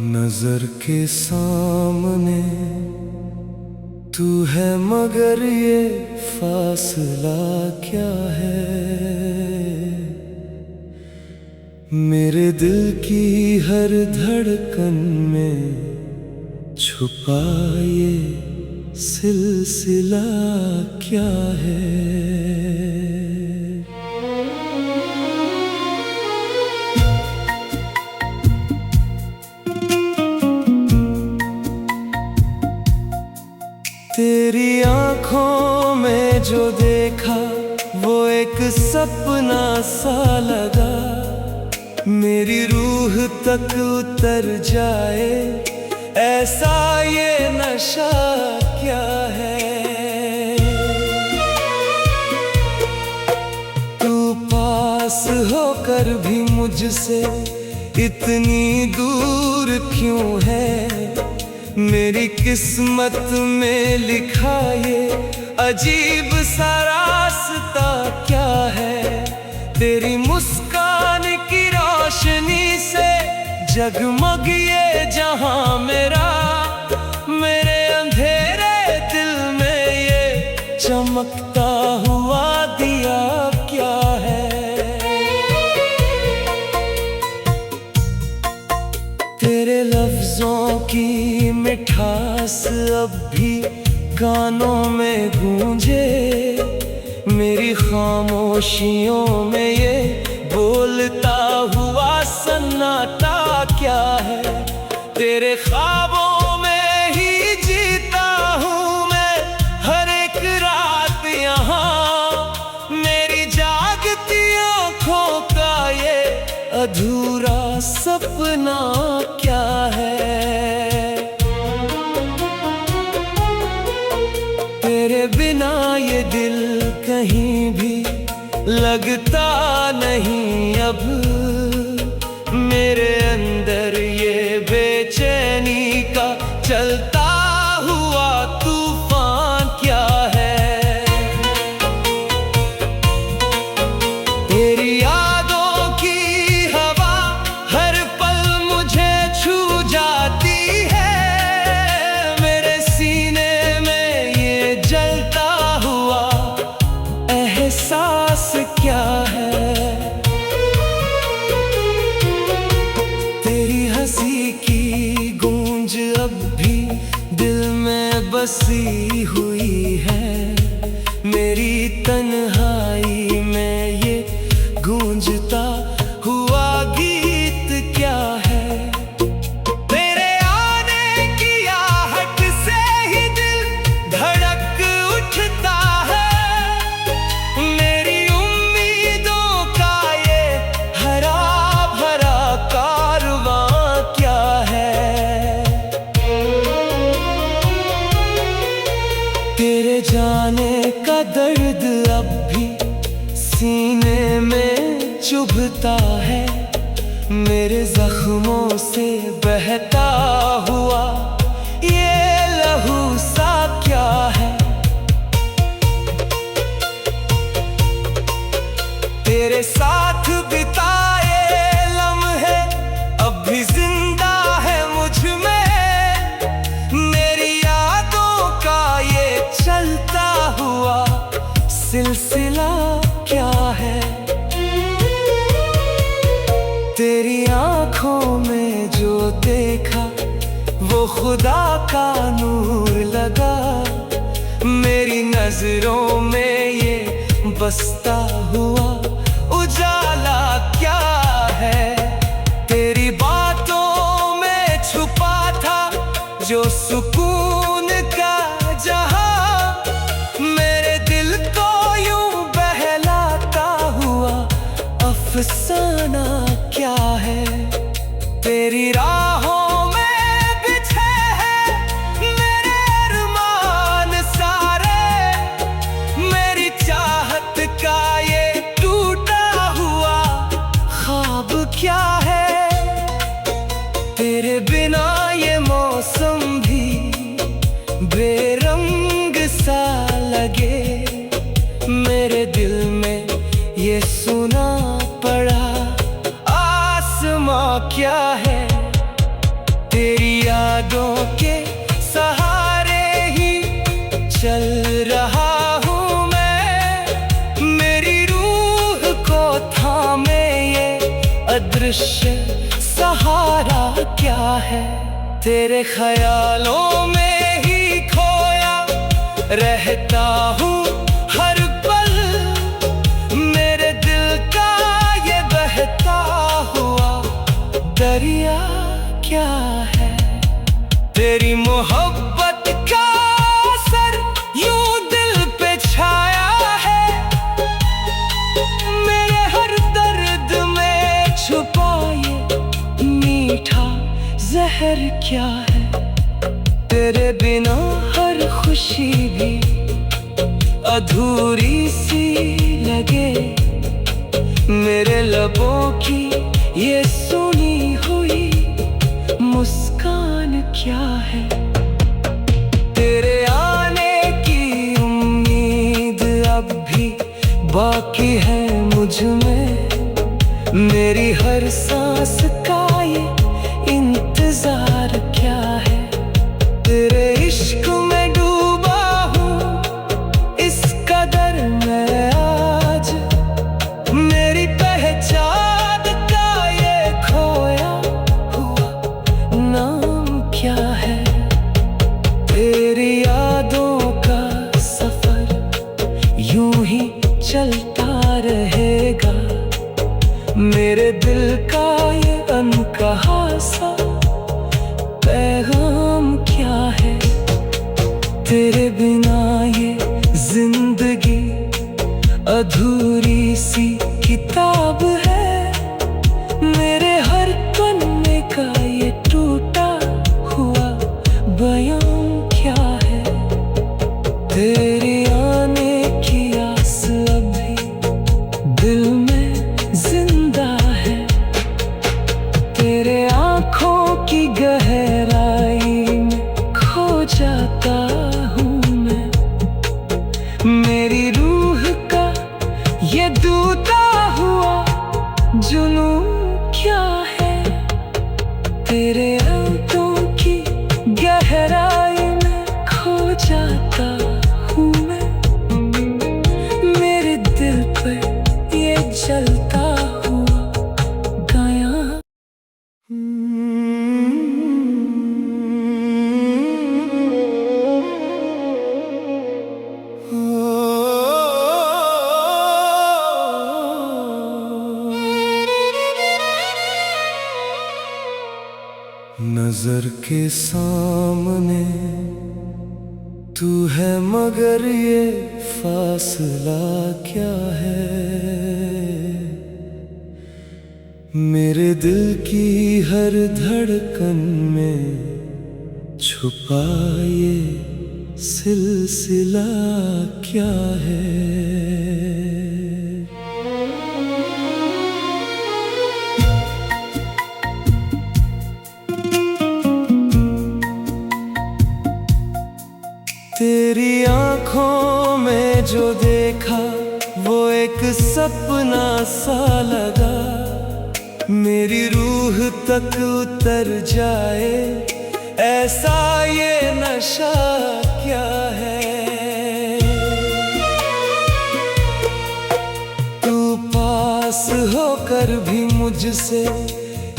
नजर के सामने तू है मगर ये फासला क्या है। मेरे दिल की हर धड़कन में छुपा ये सिलसिला क्या है। तेरी आंखों में जो देखा वो एक सपना सा लगा। मेरी रूह तक उतर जाए ऐसा ये नशा क्या है। तू पास होकर भी मुझसे इतनी दूर क्यों है। मेरी किस्मत में लिखा ये अजीब सा रास्ता क्या है। तेरी मुस्कान की रोशनी से जगमग ये जहां मेरा। मेरे अंधेरे दिल में ये चमकता हुआ दिया क्या है। तेरे लफ्जों की मिठास अब भी कानों में गूंजे। मेरी खामोशियों में ये बोलता हुआ सन्नाटा क्या है। तेरे ख्वाबों में ही जीता हूँ मैं हर एक रात यहाँ। मेरी जागती आँखों का ये अधूरा सपना क्या है। तेरे बिना ये दिल कहीं भी लगता नहीं अब। मेरे अंदर ये बेचैनी का चलता हुआ तूफान क्या है। तेरी यादों की हवा हर पल मुझे छू जाती है। मेरे सीने में ये जलता हुआ एहसास क्या है। तेरी हंसी की गूंज अब भी दिल में बसी हुई है। मेरी तन्हाई में ये गूंजता हुआ गीत क्या है। तेरे आने की आहट से ही दिल धड़क उठता है। मेरी उम्मीदों का ये हरा भरा कारवां क्या है। तेरे जाने का दर्द अब भी सीने में चुभता है। मेरे जख्मों से बहता हुआ ये लहू सा क्या है। तेरे साथ बिताए लम्हे अब भी जिंदा है मुझ में। मेरी यादों का ये चलता हुआ सिलसिला क्या है। तेरी आंखों में जो देखा वो खुदा का नूर लगा। मेरी नजरों में ये बसता हुआ उजाला क्या है। तेरी बातों में छुपा था जो सुकून का जहां। मेरे दिल को यूं बहलाता हुआ अफसाना क्या है। तेरी राहों में बिछे हैं मेरे अरमान सारे। मेरी चाहत का ये टूटा हुआ ख्वाब क्या है। क्या है। तेरी यादों के सहारे ही चल रहा हूँ मैं। मेरी रूह को थामे ये अदृश्य सहारा क्या है। तेरे ख्यालों में ही खोया रहता हूँ हर पल। मेरे दिल का ये बहता हुआ दरिया क्या है। तेरी मोहब्बत का असर यूं दिल पे छाया है। मेरे हर दर्द में छुपा ये मीठा जहर क्या है। तेरे बिना हर खुशी भी अधूरी सी लगे। मेरे लबों की ये सुनी हुई मुस्कान क्या है। तेरे आने की उम्मीद अब भी बाकी है मुझ में। मेरी हर सांस का ये इंतजार क्या है। तेरे इश्क में डूबा हूँ इस कदर मैं आज। मेरी पहचान का ये खोया हुआ नाम क्या है। तेरी यादों का सफर यूं ही चलता रहेगा। मेरे दिल का ये अनकहा सा पैगाम क्या है। तेरे बिना ये जिंदगी अधूरी सी किताब है। मेरे हर पन्ने का ये टूटा हुआ बयां क्या है। तेरे आने की आस अभी दिल में जिंदा है। तेरे आँखों की गहराई में खो जाता हूँ मैं। मेरी रूह का ये दूता हुआ जुनून क्या है। तेरे आँखों की गहराई में खो जाता हूँ मैं। मेरे दिल पर ये जलता हुआ गाया। नजर के सामने तू है मगर ये फासला क्या है। मेरे दिल की हर धड़कन में छुपा ये सिलसिला क्या है। तेरी आँखों में जो देखा वो एक सपना सा लगा। मेरी रूह तक उतर जाए ऐसा ये नशा क्या है। तू पास होकर भी मुझसे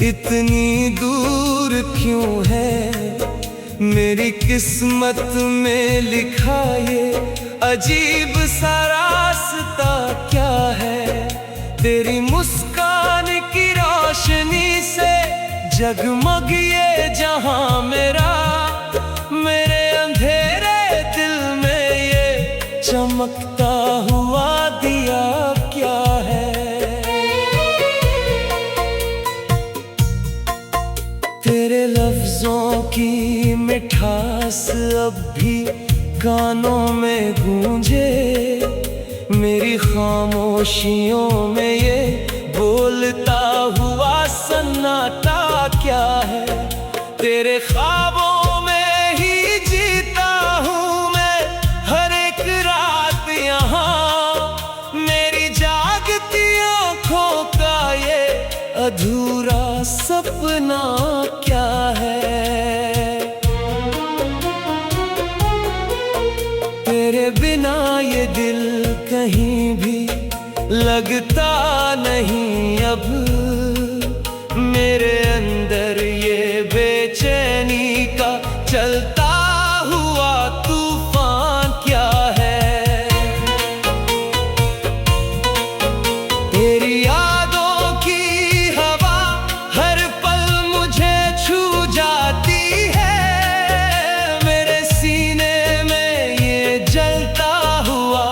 इतनी दूर क्यों है। मेरी किस्मत में लिखा ये अजीब सा रास्ता क्या है। तेरी मुस्कान की रोशनी से जगमग ये जहां मेरा। मेरे अंधेरे दिल में ये चमकता हुआ दिया क्या है। तेरे लफ्जों की मिठास अब भी कानों में गूंजे। मेरी खामोशियों में ये बोलता हुआ सन्नाटा क्या है। तेरे ख्वाबों में ही जीता हूँ मैं हर एक रात यहाँ। मेरी जागती आँखों का ये अधूरा सपना क्या है। तेरे बिना ये दिल कहीं भी लगता नहीं अब। मेरे अंदर ये बेचैनी का चलता हुआ तूफान क्या है। तेरी यादों की हवा हर पल मुझे छू जाती है। मेरे सीने में ये जलता हुआ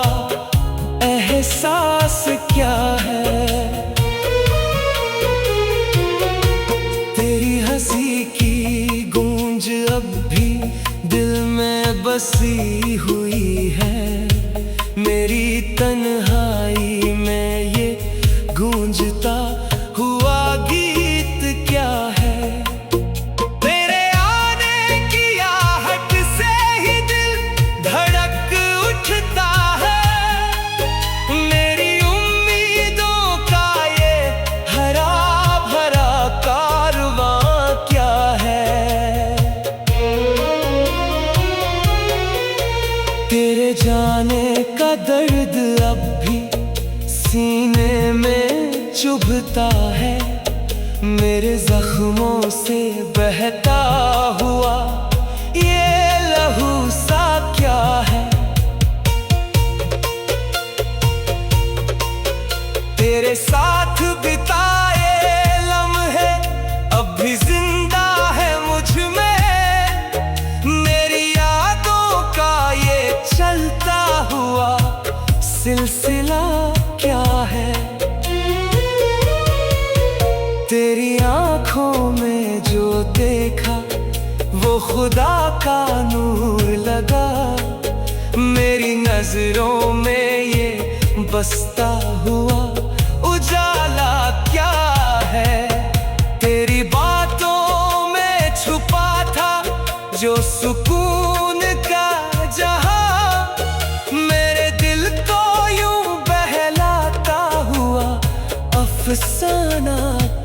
एहसास क्या है। तेरी हंसी की गूंज अब भी दिल में बसी हुई है। मेरी तन्हाई में ये गूंजता हुआ गीत क्या है। तेरे आने की आहट से ही दिल धड़क उठता है। मेरी उम्मीदों का ये हरा भरा कारवां क्या है। तेरे जाने का दर्द अब भी सीने में चुभता है। मेरे जख्मों से बहता हुआ ये लहू सा क्या है। तेरे साथ बिताए लम्हे अब भी जिंदा है मुझ में। मेरी यादों का ये चलता हुआ सिलसिला क्या है। तेरी आंखों में जो देखा वो खुदा का नूर लगा। मेरी नजरों में ये बसता हुआ उजाला क्या है। तेरी बातों में छुपा था जो सुकून का जहां। मेरे दिल को यूं बहलाता हुआ अफसाना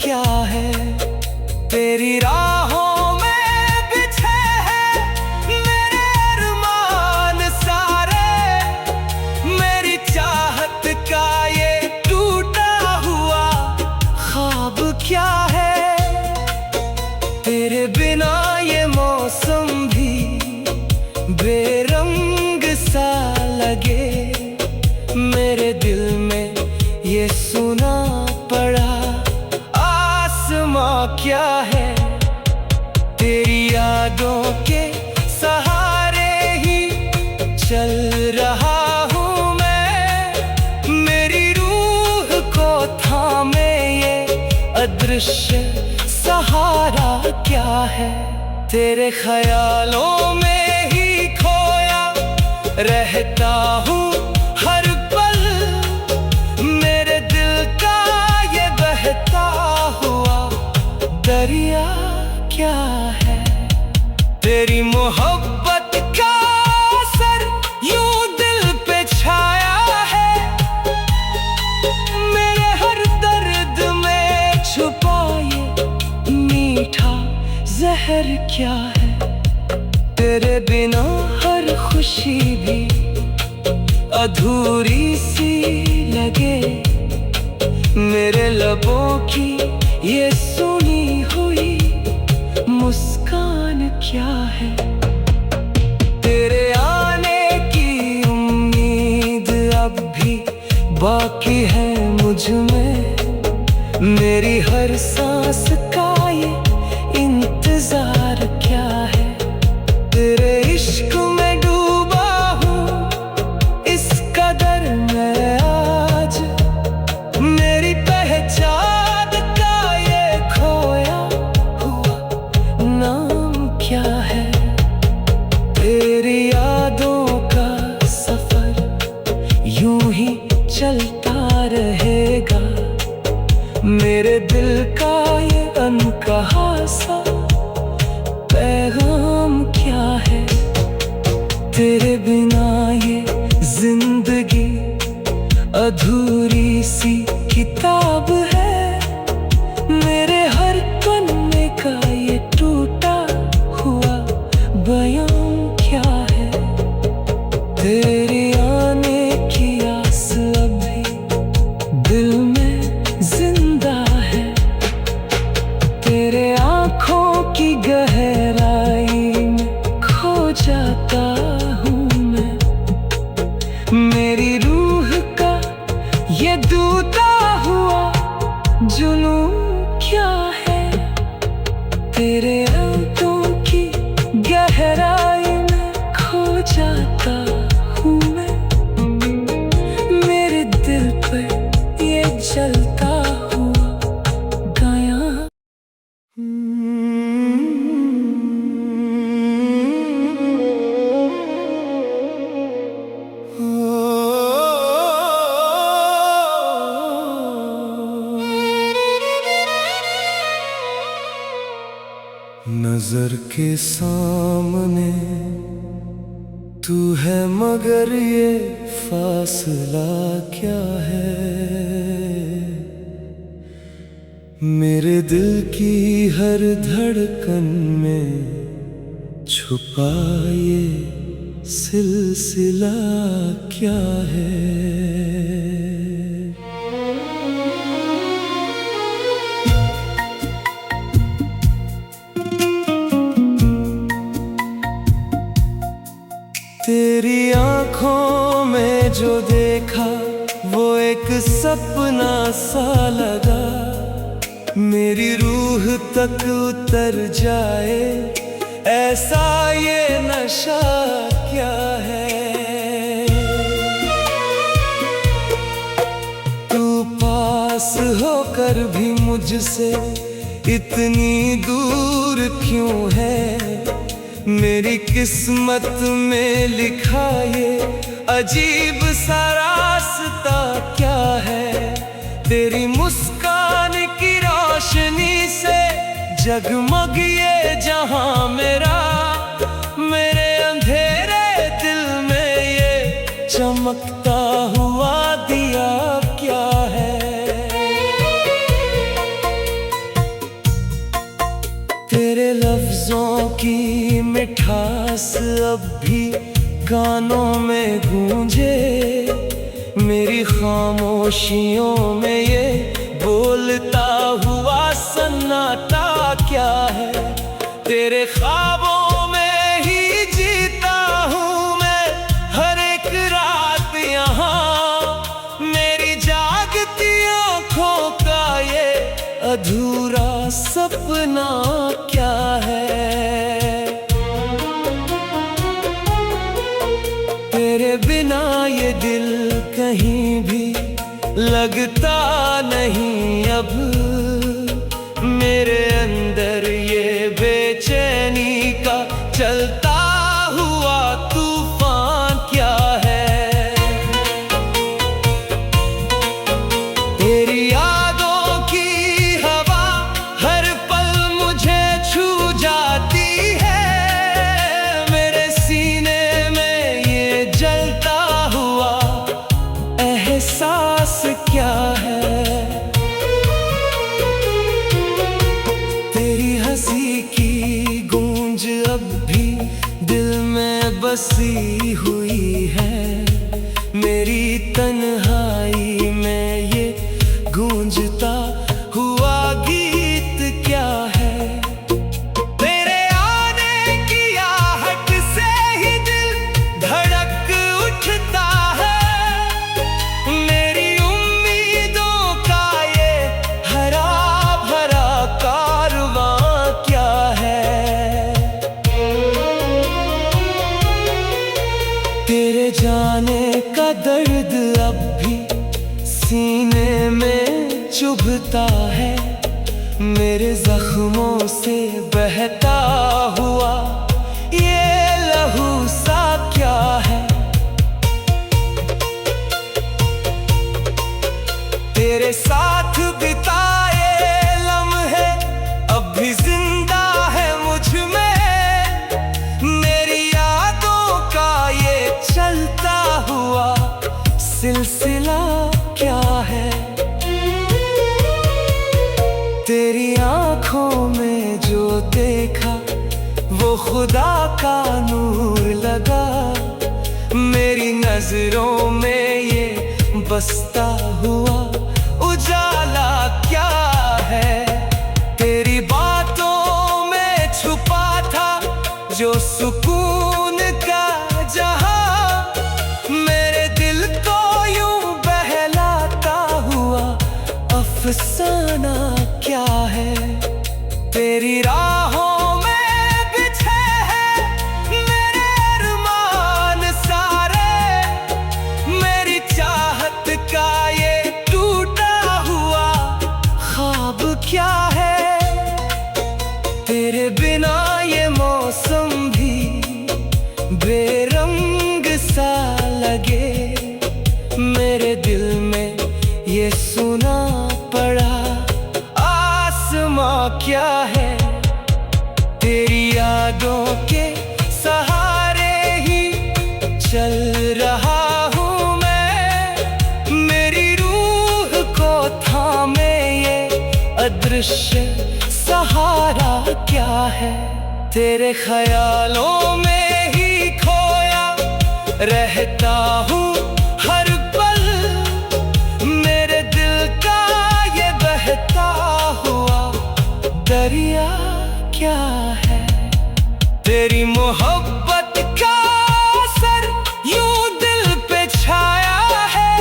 क्या है। तेरी राहों में बिछे हैं मेरे अरमान सारे। मेरी चाहत का ये टूटा हुआ ख्वाब क्या है। तेरे बिना ये मौसम भी बेरंग सा लगे। मेरे दिल में ये सुना पड़ा आसमां क्या है। तेरी यादों के सहारे ही चल रहा हूँ मैं। मेरी रूह को थामे ये अदृश्य सहारा क्या है। तेरे ख्यालों में ही खोया रहता हूँ हर पल। मेरे दिल का ये बहता हुआ दरिया क्या है। तेरी मोहब्बत का असर यूं दिल पे छाया है। मेरे हर दर्द में छुपा ये मीठा जहर क्या है। तेरे बिना हर खुशी भी अधूरी सी लगे। मेरे लबों की ये सुनी हुई मुस्कान क्या है। तेरे आने की उम्मीद अब भी बाकी है मुझ में। मेरी हर सांस का ये इंतजार क्या है। तेरे इश्क में डूबा हूँ इस कदर मैं आज। मेरी पहचान का ये खोया हुआ नाम क्या है। तेरी यादों का सफर यूं ही चलता रहेगा। मेरे दिल का ये अनकहा सा पैगाम क्या है। तेरे बिना ये जिंदगी अधूरी सी किताब है। मेरे हर तेरे रंगों की गहराई में खो जाता हूँ मैं। मेरे दिल पर ये जलता हुआ गाया। नजर के सामने तू है मगर ये फासला क्या है। मेरे दिल की हर धड़कन में छुपा ये सिलसिला क्या है। तेरी आँखों में जो देखा वो एक सपना सा लगा। मेरी रूह तक उतर जाए ऐसा ये नशा क्या है। तू पास होकर भी मुझसे इतनी दूर क्यों है। मेरी किस्मत में लिखा ये अजीब सा रास्ता क्या है। तेरी मुस्कान की रोशनी से जगमग ये जहां मेरा। मेरे अंधेरे दिल में ये चमकता हुआ दिया क्या है। तेरे लफ्जों की मिठास अब भी कानों में गूंजे। मेरी खामोशियों में ये बोलता हुआ सन्नाटा क्या है। तेरे ख्वाबों में ही जीता हूँ मैं हर एक रात यहाँ। मेरी जागती आँखों का ये अधूरा सपना क्या है। तेरे बिना ये दिल कहीं भी लगता नहीं अब। मेरे अंदर ये बेचैनी का चलता हुआ तूफान क्या है। तेरी यादों की हवा हर पल मुझे छू जाती है। मेरे सीने में ये जलता हुआ एहसास क्या है। तेरी हंसी की गूंज अब भी दिल में बसी हुई है। मेरी तन्हाई में ये गूंजता हुआ गीत क्या है। तेरे आने की आहट से ही दिल धड़क उठता है। मेरी उम्मीदों का ये हरा भरा कारवां क्या है। तेरे जाने का दर्द अब भी सीने में चुभता है। मेरे जख्मों से बहता हुआ ये लहू सा क्या है। तेरे साथ बिताए लम्हे अब भी जिंदा है मुझ में। मेरी यादों का ये चलता हुआ सिलसिला क्या है। तेरी आँखों में जो देखा वो खुदा का नूर लगा। मेरी नजरों में ये बसता हुआ उजाला क्या है। तेरी बातों में छुपा था जो सुकून का जहां। मेरे दिल को यूं बहलाता हुआ अफसाना क्या है। तेरी राह तेरे बिना ये मौसम भी बेरंग सा लगे। मेरे दिल में ये सुना पड़ा, आसमां क्या है तेरी यादों के सहारे ही चल रहा हूँ मैं। मेरी रूह को थामे ये अदृश्य सहारा क्या है। तेरे ख्यालों में ही खोया रहता हूँ हर पल। मेरे दिल का ये बहता हुआ दरिया क्या है। तेरी मोहब्बत का असर यूं दिल पे छाया है।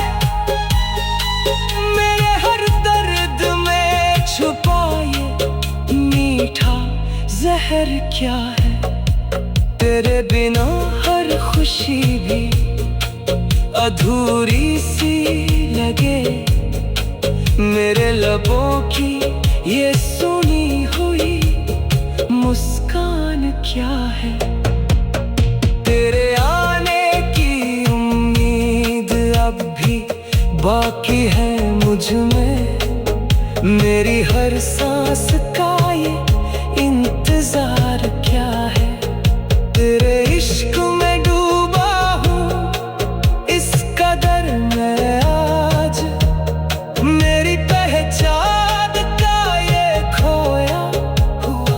मेरे हर दर्द में छुपा ये मीठा जहर क्या है। तेरे बिना हर खुशी भी अधूरी सी लगे। मेरे लबों की ये सुनी हुई मुस्कान क्या है। तेरे आने की उम्मीद अब भी बाकी है मुझ में। मेरी हर सांस का ये इंतजार क्या है। तेरे इश्क में डूबा हूँ इस कदर मैं आज। मेरी पहचान का ये खोया हुआ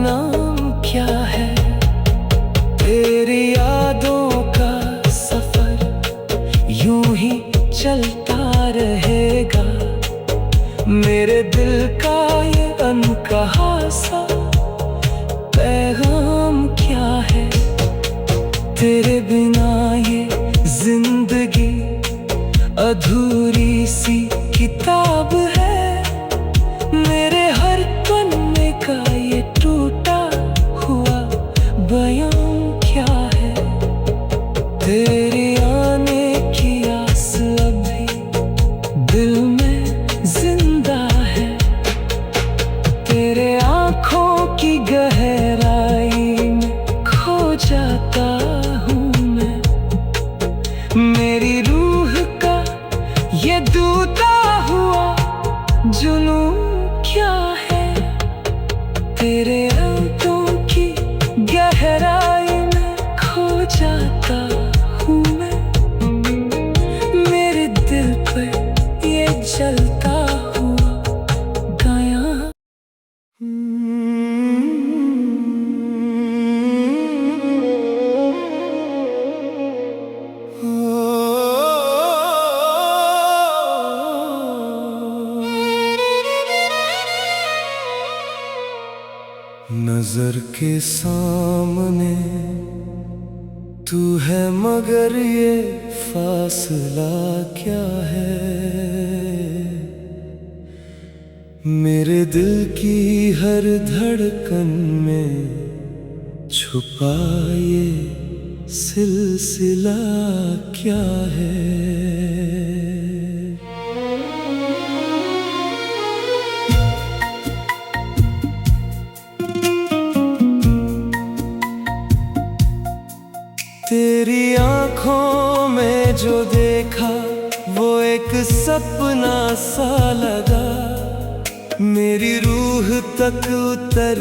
नाम क्या है। तेरी यादों का सफर यूं ही चलता रहेगा। मेरे दिल का ये अनकहा सा पैगाम क्या है। तेरे बिना ये जिंदगी अधूरी सी किताब है। मेरे हर पन्ने का ये टूटा हुआ बयां क्या है। तेरे आने की आस अभी दिल में जिंदा है। तेरे आँखों की गहराई में खो जाता हूँ मैं। मेरी रूह का ये दूता हुआ जुनून क्या है। तेरे आँखों की गहराई में खो जाता हूँ मैं। मेरे दिल पर ये जलता हुआ गाया। नजर के सामने तू है मगर ये फासला क्या है। मेरे दिल की हर धड़कन में छुपा ये सिलसिला क्या है। तेरी आँखों में जो देखा वो एक सपना सा लगा। मेरी रूह तक उतर